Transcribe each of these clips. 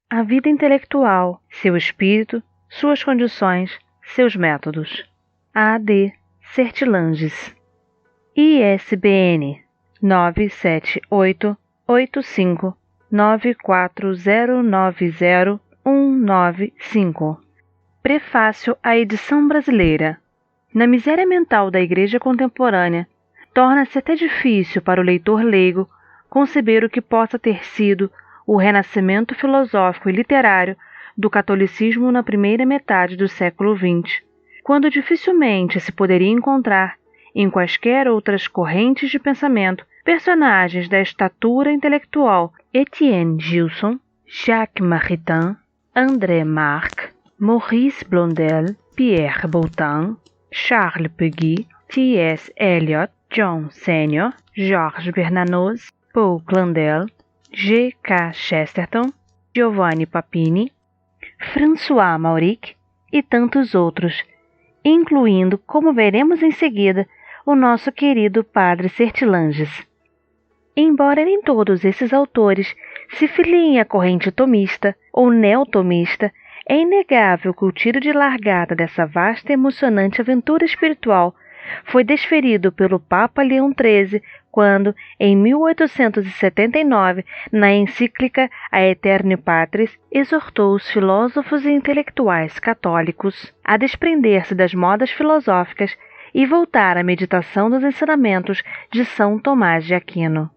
A vida intelectual, seu espírito, suas condições, seus métodos. A.D. Sertilanges. ISBN 9788594090195. Prefácio à edição brasileira. Na miséria mental da Igreja contemporânea, torna-se até difícil para o leitor leigo conceber o que possa ter sido o renascimento filosófico e literário do catolicismo na primeira metade do século XX, quando dificilmente se poderia encontrar, em quaisquer outras correntes de pensamento, personagens da estatura intelectual Étienne Gilson, Jacques Maritain, André Marc, Maurice Blondel, Pierre Boutin, Charles Péguy, T.S. Eliot, John Senior, Georges Bernanos, Paul Clandel, G.K. Chesterton, Giovanni Papini, François Mauriac e tantos outros, incluindo, como veremos em seguida, o nosso querido padre Sertilanges. Embora nem todos esses autores se filiem à corrente tomista ou neotomista, é inegável que o tiro de largada dessa vasta e emocionante aventura espiritual foi desferido pelo Papa Leão XIII quando, em 1879, na encíclica Aeterni Patris, exortou os filósofos e intelectuais católicos a desprender-se das modas filosóficas e voltar à meditação dos ensinamentos de São Tomás de Aquino.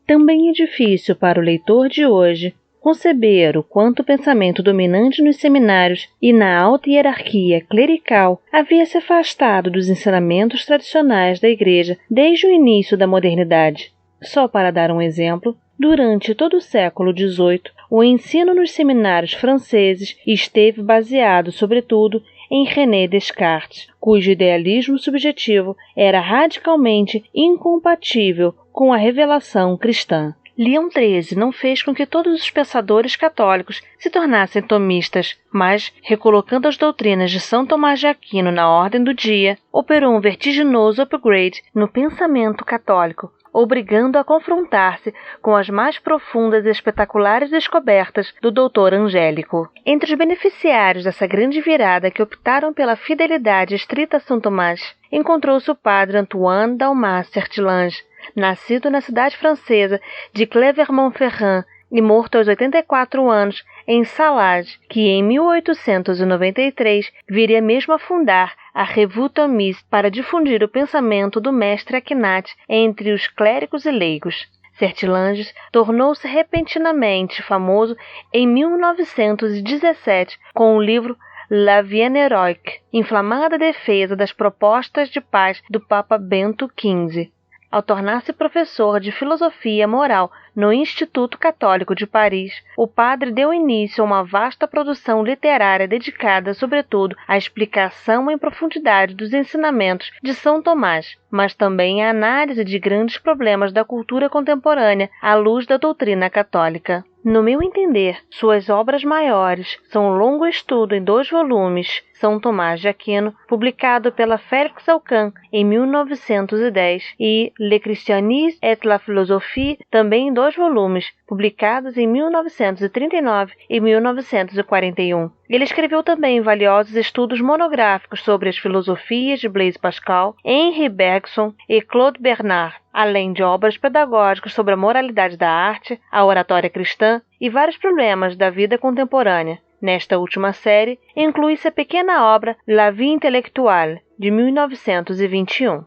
Também é difícil para o leitor de hoje conceber o quanto o pensamento dominante nos seminários e na alta hierarquia clerical havia se afastado dos ensinamentos tradicionais da Igreja desde o início da modernidade. Só para dar um exemplo, durante todo o século XVIII, o ensino nos seminários franceses esteve baseado, sobretudo, em René Descartes, cujo idealismo subjetivo era radicalmente incompatível com a revelação cristã. Leão XIII não fez com que todos os pensadores católicos se tornassem tomistas, mas, recolocando as doutrinas de São Tomás de Aquino na ordem do dia, operou um vertiginoso upgrade no pensamento católico, obrigando a confrontar-se com as mais profundas e espetaculares descobertas do doutor Angélico. Entre os beneficiários dessa grande virada que optaram pela fidelidade estrita a São Tomás, encontrou-se o padre Antoine Dalmas Sertilanges, nascido na cidade francesa de Clermont-Ferrand e morto aos 84 anos em Salage, que em 1893 viria mesmo a fundar a Revue Thomiste para difundir o pensamento do mestre Akinat entre os clérigos e leigos. Sertilanges tornou-se repentinamente famoso em 1917 com o livro La Vie Héroïque, inflamada defesa das propostas de paz do Papa Bento XV. Ao tornar-se professor de filosofia moral no Instituto Católico de Paris, o padre deu início a uma vasta produção literária dedicada, sobretudo, à explicação em profundidade dos ensinamentos de São Tomás, mas também à análise de grandes problemas da cultura contemporânea à luz da doutrina católica. No meu entender, suas obras maiores são um longo estudo em 2 volumes, São Tomás de Aquino, publicado pela Félix Alcan em 1910, e Le Christianisme et la Philosophie, também em 2 volumes, publicados em 1939 e 1941. Ele escreveu também valiosos estudos monográficos sobre as filosofias de Blaise Pascal, Henri Bergson e Claude Bernard, além de obras pedagógicas sobre a moralidade da arte, a oratória cristã e vários problemas da vida contemporânea. Nesta última série, inclui-se a pequena obra La Vie Intellectuelle, de 1921.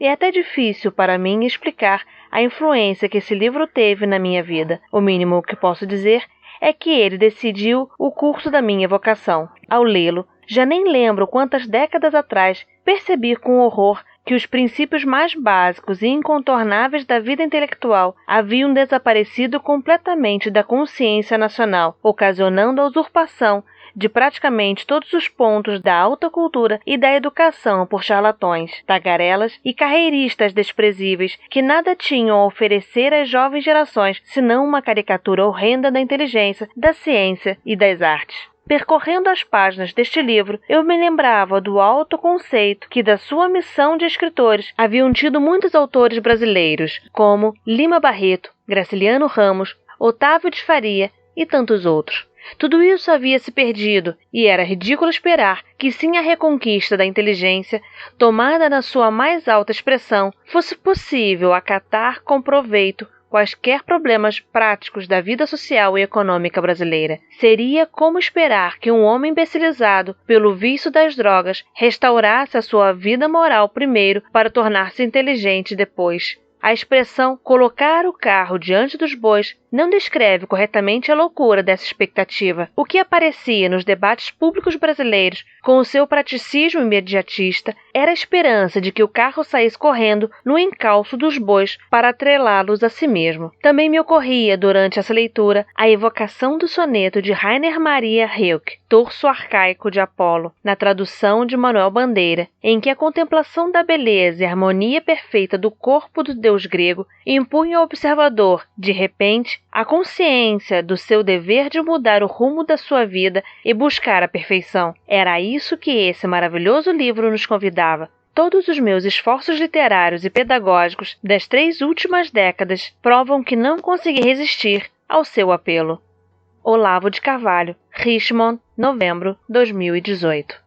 É até difícil para mim explicar a influência que esse livro teve na minha vida. O mínimo que posso dizer é que ele decidiu o curso da minha vocação. Ao lê-lo, já nem lembro quantas décadas atrás percebi com horror que os princípios mais básicos e incontornáveis da vida intelectual haviam desaparecido completamente da consciência nacional, ocasionando a usurpação de praticamente todos os pontos da alta cultura e da educação por charlatões, tagarelas e carreiristas desprezíveis que nada tinham a oferecer às jovens gerações senão uma caricatura horrenda da inteligência, da ciência e das artes. Percorrendo as páginas deste livro, eu me lembrava do alto conceito que da sua missão de escritores haviam tido muitos autores brasileiros, como Lima Barreto, Graciliano Ramos, Otávio de Faria e tantos outros. Tudo isso havia se perdido, e era ridículo esperar que sim a reconquista da inteligência, tomada na sua mais alta expressão, fosse possível acatar com proveito quaisquer problemas práticos da vida social e econômica brasileira. Seria como esperar que um homem imbecilizado pelo vício das drogas restaurasse a sua vida moral primeiro para tornar-se inteligente depois. A expressão colocar o carro diante dos bois não descreve corretamente a loucura dessa expectativa. O que aparecia nos debates públicos brasileiros, com o seu praticismo imediatista, era a esperança de que o carro saísse correndo no encalço dos bois para atrelá-los a si mesmo. Também me ocorria, durante essa leitura, a evocação do soneto de Rainer Maria Rilke, Torso Arcaico de Apolo, na tradução de Manuel Bandeira, em que a contemplação da beleza e harmonia perfeita do corpo do deus grego impunha ao observador, de repente, a consciência do seu dever de mudar o rumo da sua vida e buscar a perfeição. Era isso que esse maravilhoso livro nos convidava. Todos os meus esforços literários e pedagógicos das 3 últimas décadas provam que não consegui resistir ao seu apelo. Olavo de Carvalho, Richmond, novembro 2018.